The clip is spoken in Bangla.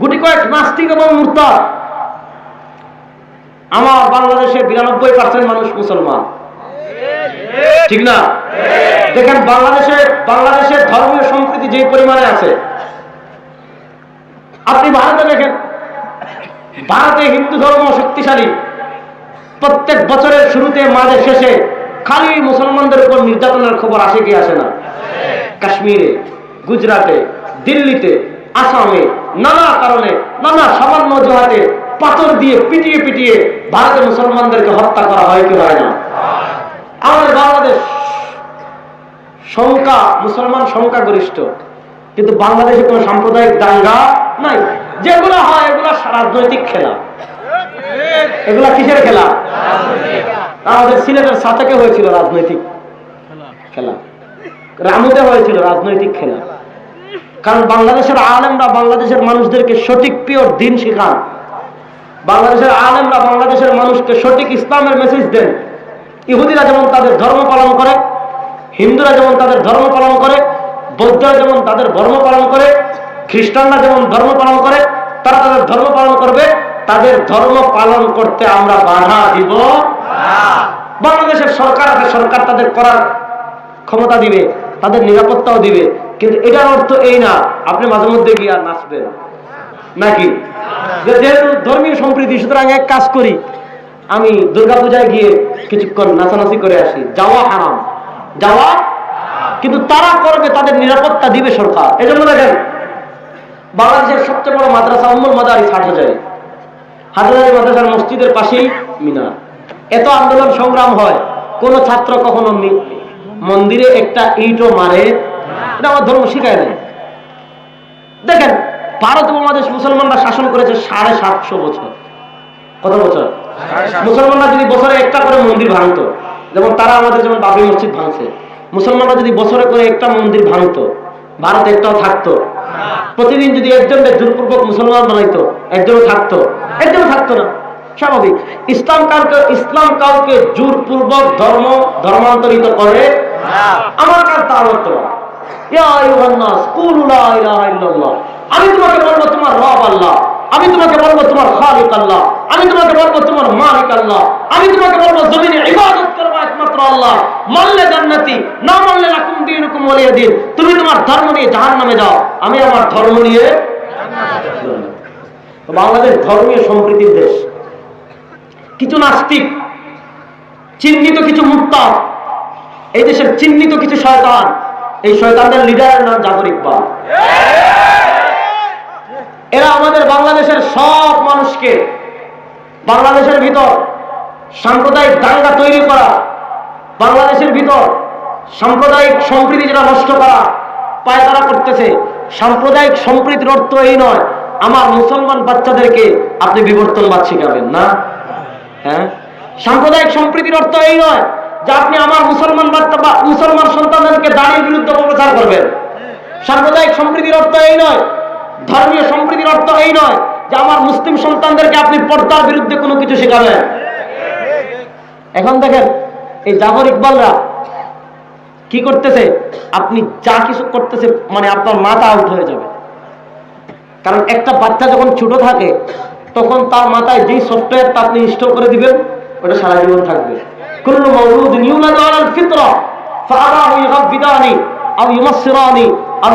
গুটি কয়েক নাস্তিক এবং মুরতাদ। আমার বাংলাদেশে 92% মানুষ মুসলমান, ঠিক না? দেখেন বাংলাদেশের ধর্মীয় সম্প্রীতি যে পরিমাণে আছে, আপনি ভারতে দেখেন, ভারতে হিন্দু ধর্ম শক্তিশালী। প্রত্যেক বছরের শুরুতে মাঝে শেষে খালি মুসলমানদের উপর নির্যাতনের খবর আসে কি আসে না? কাশ্মীরে, গুজরাটে, দিল্লিতে, আসামে নানা কারণে, নানা সামান্য অজুহাতে পাথর দিয়ে পিটিয়ে পিটিয়ে ভারতের মুসলমানদেরকে হত্যা করা হয় কি হয় না? আমাদের বাংলাদেশ মুসলমান সংখ্যাগরিষ্ঠ, কিন্তু বাংলাদেশে কোন সাম্প্রদায়িক দাঙ্গা নাই। যেগুলো হয় এগুলা রাজনৈতিক খেলা। এগুলা কিসের খেলা? আমাদের সিলেটের সাথে হয়েছিল রাজনৈতিক খেলা, রামুতে হয়েছিল রাজনৈতিক খেলা। কারণ বাংলাদেশের আলেমরা বাংলাদেশের মানুষদেরকে সঠিক পিওর দিন শেখান। বাংলাদেশের আলেমরা বাংলাদেশের মানুষকে সঠিক ইসলামের মেসেজ দেন। ইহুদিরা যেমন তাদের ধর্ম পালন করে, হিন্দুরা যেমন তাদের ধর্ম পালন করে, বৌদ্ধরা যেমন তাদের ধর্ম পালন করে, খ্রিস্টানরা যেমন ধর্ম পালন করে, তারা তাদের ধর্ম পালন করবে। তাদের ধর্ম পালন করতে আমরা বাধা দিব না। বাংলাদেশের সরকার আছে, সরকার তাদের করার ক্ষমতা দিবে, তাদের নিরাপত্তাও দিবে, কিন্তু এটার অর্থ এই না আপনি মাঝে মধ্যে গিয়ে আর নাচবেন নাকি। যেহেতু ধর্মীয় সম্প্রীতি, সুতরাং এক কাজ করি, আমি দুর্গাপূজায় গিয়ে কিছুক্ষণ নাচানাচি করে আসি। যাওয়া হারাম, যাওয়া, কিন্তু তারা করবে, তাদের নিরাপত্তা দিবে সরকার। এই জন্য দেখেন বাংলাদেশের সবচেয়ে বড় মাদ্রাসা উম্মুল মাদারিস হাটহাজারী মাদ্রাসার মসজিদের পাশেই মিনার। এত আন্দোলন সংগ্রাম হয়, কোন ছাত্র কখনো মন্দিরে একটা ইটও মারে, এটা আমার ধর্ম শিখায় নাই। দেখেন ভারত উপমহাদেশ মুসলমানরা শাসন করেছে 750 বছর। কত বছর? মুসলমানরা যদি বছরে একটা করে মন্দির ভাঙতো, যেমন তারা আমাদের যেমন বাবরি মসজিদ ভাঙছে, মুসলমানরা যদি বছরে করে একটা মন্দির ভাঙতো, ভারত একটাও থাকতো? প্রতিদিন যদি একজনকে জোরপূর্বক মুসলমান বানাইতো, একজনও থাকতো? একজনও থাকতো না। স্বাভাবিক। ইসলাম কাউকে জোরপূর্বক ধর্মান্তরিত করে আমার কাছে তা বর্তমান। আমি তোমাকে বলবো তোমার রব আল্লাহ, আমি তোমাকে বলবো তোমার খালিক আল্লাহ, আমি তোমাকে বলবো তোমার মালিক আল্লাহ, আমি তোমাকে বলবো জমিনে ইবাদত করবা একমাত্র আল্লাহ। মানলে জান্নাতি, না মানলে লাকুম দীনুকুম ওয়ালিয়া দীন। তুমি তোমার ধর্ম নিয়ে জাহান্নামে যাও, আমি আমার ধর্ম নিয়ে জান্নাতে যাব। বাংলাদেশ ধর্মীয় সম্প্রীতির দেশ। কিছু নাস্তিক, চিহ্নিত কিছু মুরতাদ, এই দেশের চিহ্নিত কিছু শয়তান, এই শয়তানদের লিডারের নাম জাফর ইকবাল। এরা আমাদের বাংলাদেশের সব মানুষকে, বাংলাদেশের ভিতর সাম্প্রদায়িক দাঙ্গা তৈরি করা, বাংলাদেশের ভিতর সাম্প্রদায়িক সম্প্রীতি যেটা নষ্ট করা পায়তারা করতেছে। সাম্প্রদায়িক সম্প্রীতির অর্থ এই নয় আমার মুসলমান বাচ্চাদেরকে আপনি বিবর্তনবাদ শিখাবেন না। হ্যাঁ, সাম্প্রদায়িক সম্প্রীতির অর্থ এই নয় যে আপনি আমার মুসলমান সন্তানদেরকে দাড়ির বিরুদ্ধে প্রচার করবেন। সাম্প্রদায়িক সম্প্রীতির অর্থ এই নয়, ধর্মীয় সম্প্রীতির অর্থ এই নয় যে আমার মুসলিম সন্তানদেরকে আপনি পর্দার বিরুদ্ধে কোনো কিছু শেখাবেন। এখন দেখেন এই জাফর ইকবালরা কি করতেছে, আপনি যা কিছু করতেছে মানে আপনার মাথা আউট হয়ে যাবে। কারণ একটা বাচ্চা যখন ছোট থাকে তখন তার মাথায় যেই সফটওয়্যারটা আপনি ইনস্টল করে দিবেন ওটা সারা জীবন থাকবে। কুল্লু মাউলুদিন ইউলাদু আলাল ফিতরা ফাআবাহু ইউগাব্বিদানি আও ইউমাসসিরানি আও